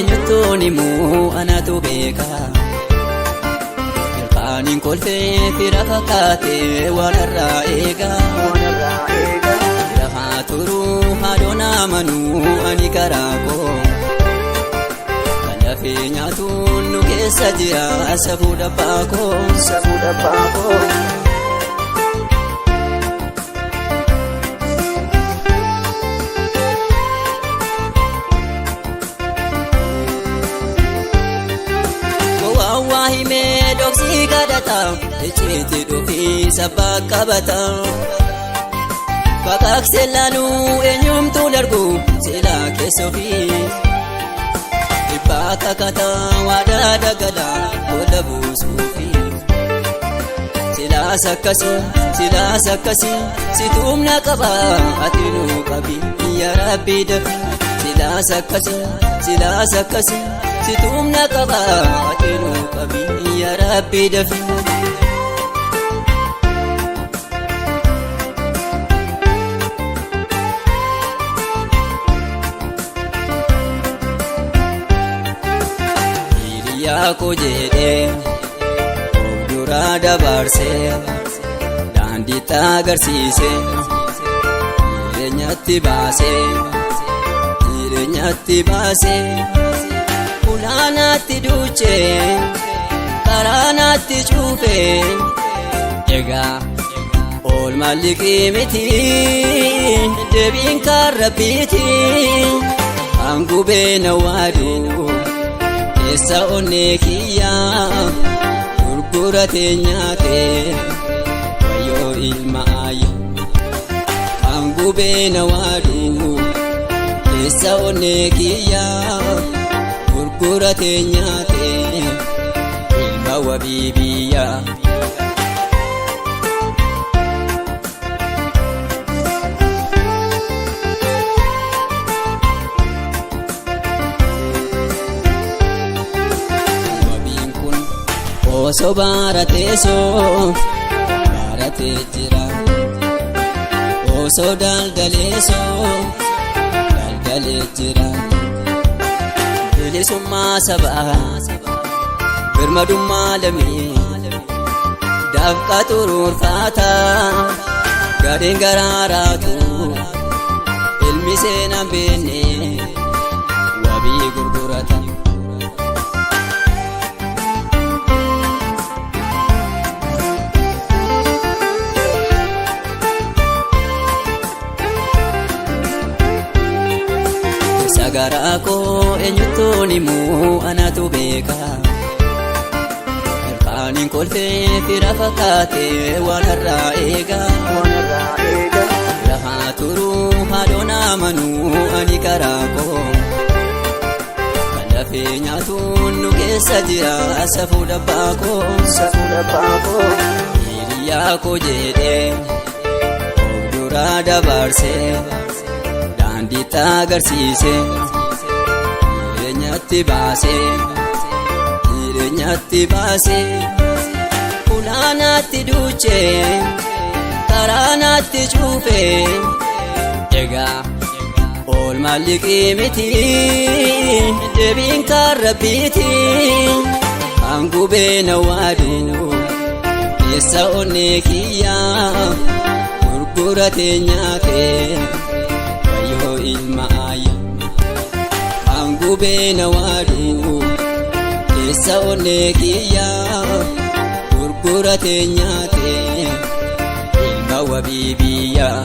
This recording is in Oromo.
eenyutuun himuu anatu beeka. Ilkaaniin kolfee fira fakkaatee waan irraa eega. Lafaa turuu haadhoon amanuu ani karaa koo. Kan lafee nyaatuun nu keessa jira safuu dhabbaa koo. Himee dhoksii kadhata icciitti dhufii sabbaa qabata. Baqaqsee laanuu eenyumtuu darbu silaa keessa ofii. Dhibbaa kakata waadaa dagala booda buusuufi. Silaas akkasii situumna qaba ati nuu qabi yaa Rabbi dafi. Silaas akkasii situumna qaba ati nuu qabi yaa Rabbi dafi. Hiriyaa koo jedhee of duraa dabarsee daandiitti agarsiisee jireenyatti baasee. Ulaanaatti duuchee karaanaatti cuufee egaa oolmaa liqii miti deebiin kan Rabbiiti. Hangubee na waaduu keessa onnee kiyyaa gurguratee nyaatee wayyoo ilma ayya. Hangubee na waaduu keessa onnee kiyyaa gurguratee nyaatee ilma wabii biyyaa. Wabiin kun osoo baratee jira osoo daldalee jira. Bilisummaa sabaa birmadummaa lamii dafqa xuruurfaata gadheen garaaraatu ilmi seenaan beenne wabii gurgurata. Garaa koo eenyutuun himuu anatu beeka. Ilkaaniin kolfee fira fakkaatee waan irraa eega. Lafaa turuu haadhoon amanuu ani karaa koo. Kan lafee nyaatuun nu keessa jira safuu dhabbaa koo. Hiriyaa koo jedhee of duraa dabarsee daandiitti agarsiisee jireenyatti baasee. Ulaanaatti duuchee karaanaatti cuufee egaa oolmaa liqii miti deebiin kan Rabbiiti. Hangubee na waaduu keessa onnee kiyyaa gurguratee nyaatee wayyoo ilma ayya. Hangubee na waaduu keessa onnee kiyyaa gurguratee nyaatee ilma wabii biyyaa.